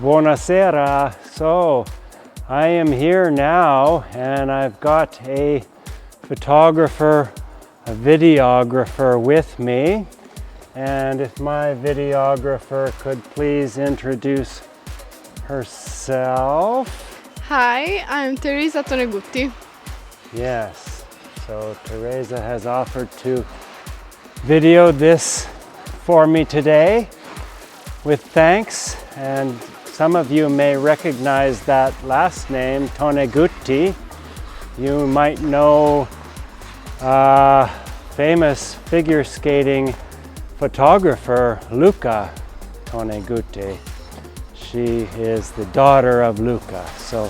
Buonasera. So I am here now and I've got a photographer, a videographer with me. And if my videographer could please introduce herself. Hi, I'm Teresa Tonegutti. Yes, so Teresa has offered to video this for me today with thanks, and some of you may recognize that last name, Tonegutti. You might know famous figure skating photographer Luca Tonegutti. She is the daughter of Luca. So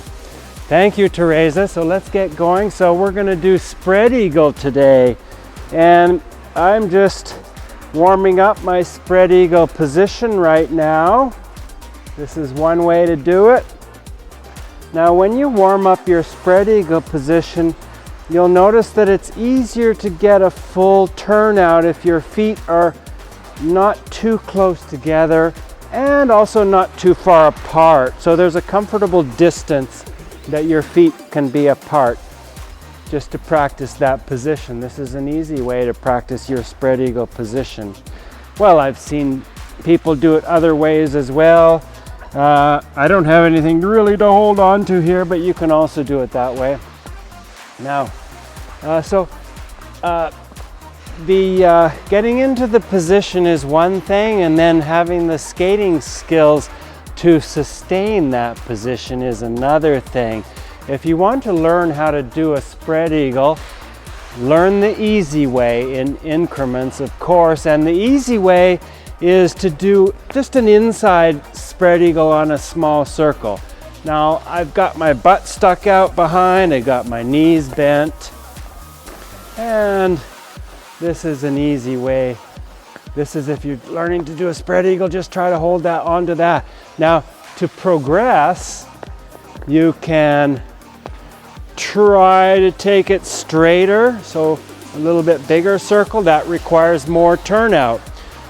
thank you, Teresa. So let's get going. So we're going to do spread eagle today, and I'm just warming up my spread eagle position right now. This is one way to do it. Now when you warm up your spread eagle position, you'll notice that it's easier to get a full turnout if your feet are not too close together and also not too far apart. So there's a comfortable distance that your feet can be apart, just to practice that position. This is an easy way to practice your spread eagle position. Well, I've seen people do it other ways as well. I don't have anything really to hold on to here, but you can also do it that way. Now, getting into the position is one thing, and then having the skating skills to sustain that position is another thing. If you want to learn how to do a spread eagle, learn the easy way in increments, of course, and the easy way is to do just an inside spread eagle on a small circle. Now, I've got my butt stuck out behind, I got my knees bent, and this is an easy way. This is if you're learning to do a spread eagle, just try to hold that onto that. Now, to progress, you can try to take it straighter, so a little bit bigger circle. That requires more turnout.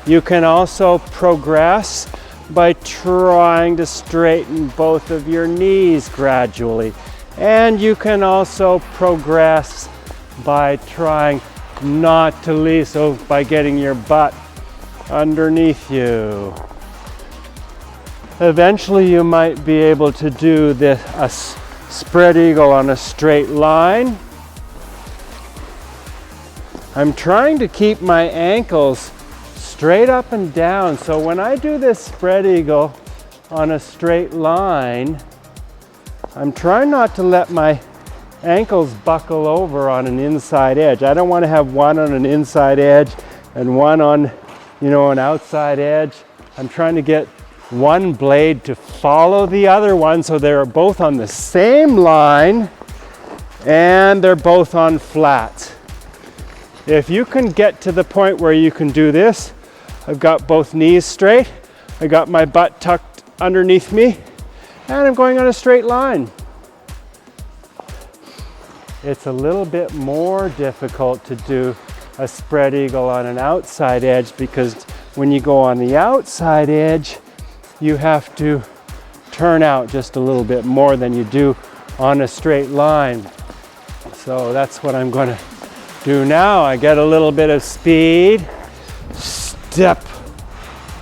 You can also progress by trying to straighten both of your knees gradually. And you can also progress by trying not to leave, so by getting your butt underneath you. Eventually you might be able to do this spread eagle on a straight line. I'm trying to keep my ankles straight up and down, so when I do this spread eagle on a straight line, I'm trying not to let my ankles buckle over on an inside edge. I don't want to have one on an inside edge and one on, an outside edge. I'm trying to get one blade to follow the other one so they're both on the same line and they're both on flats. If you can get to the point where you can do this, I've got both knees straight, I got my butt tucked underneath me, and I'm going on a straight line. It's a little bit more difficult to do a spread eagle on an outside edge, because when you go on the outside edge, you have to turn out just a little bit more than you do on a straight line. So that's what I'm going to do now. I get a little bit of speed, step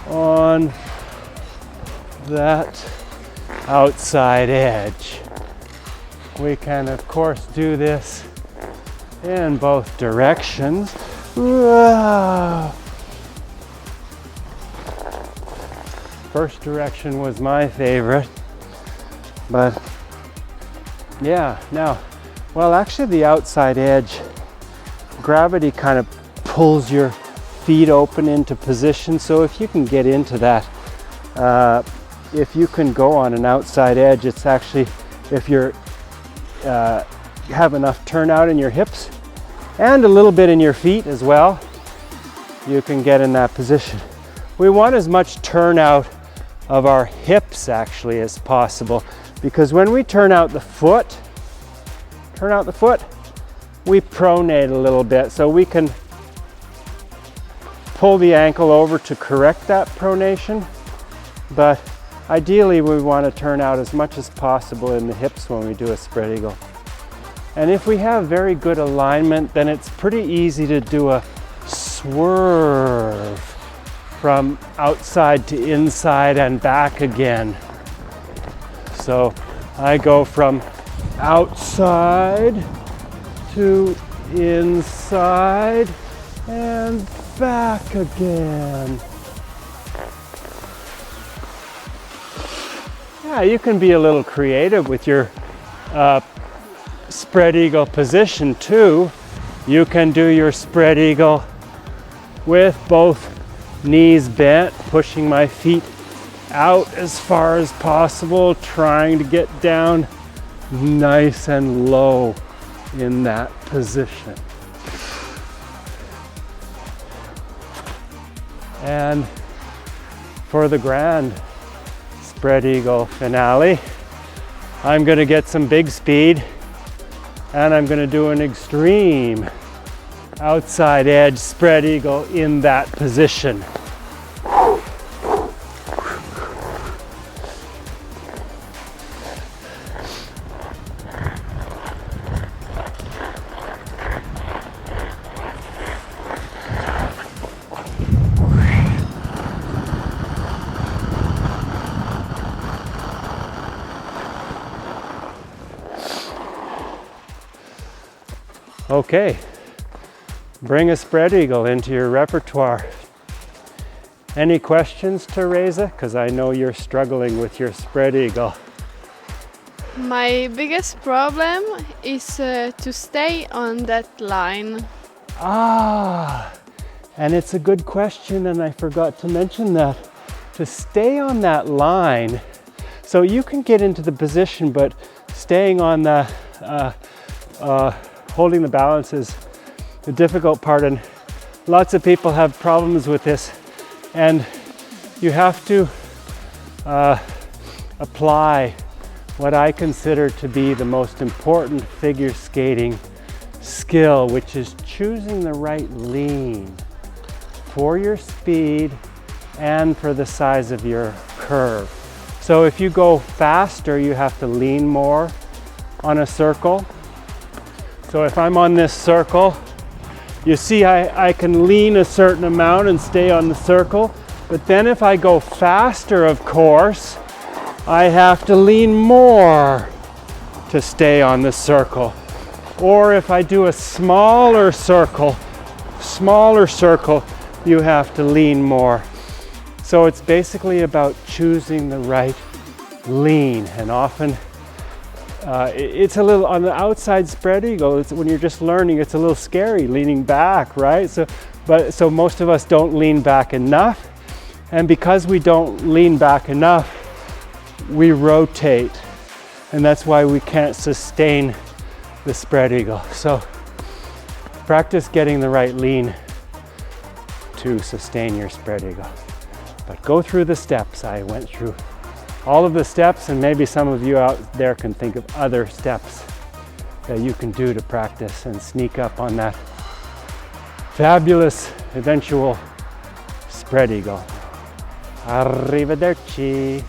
on that outside edge. We can of course do this in both directions. First direction was my favorite, but yeah, actually the outside edge, gravity kind of pulls your feet open into position, so if you can get into that, if you can go on an outside edge, it's actually, if you're have enough turnout in your hips and a little bit in your feet as well, you can get in that position. We want as much turnout of our hips actually as possible, because when we turn out the foot, we pronate a little bit, so we can pull the ankle over to correct that pronation, but Ideally, we want to turn out as much as possible in the hips when we do a spread eagle. And if we have very good alignment, then it's pretty easy to do a swerve from outside to inside and back again. So I go from outside to inside and back again. Yeah, you can be a little creative with your spread eagle position too. You can do your spread eagle with both knees bent, pushing my feet out as far as possible, trying to get down nice and low in that position. And for the grand spread eagle finale, I'm going to get some big speed and I'm going to do an extreme outside edge spread eagle in that position. Okay, bring a spread eagle into your repertoire. Any questions, Teresa? Because I know you're struggling with your spread eagle. My biggest problem is to stay on that line. And it's a good question, and I forgot to mention that. To stay on that line, so you can get into the position, but staying on the holding the balance is the difficult part, and lots of people have problems with this, and you have to apply what I consider to be the most important figure skating skill, which is choosing the right lean for your speed and for the size of your curve. So if you go faster, you have to lean more on a circle. So if I'm on this circle, you see I can lean a certain amount and stay on the circle. But then if I go faster, of course, I have to lean more to stay on the circle. Or if I do a smaller circle, you have to lean more. So it's basically about choosing the right lean, and often it's a little, on the outside spread eagle, when you're just learning, it's a little scary leaning back, right? So most of us don't lean back enough, and because we don't lean back enough, we rotate, and that's why we can't sustain the spread eagle. So practice getting the right lean to sustain your spread eagle. But go through the steps. I went through all of the steps, and maybe some of you out there can think of other steps that you can do to practice and sneak up on that fabulous eventual spread eagle. Arrivederci.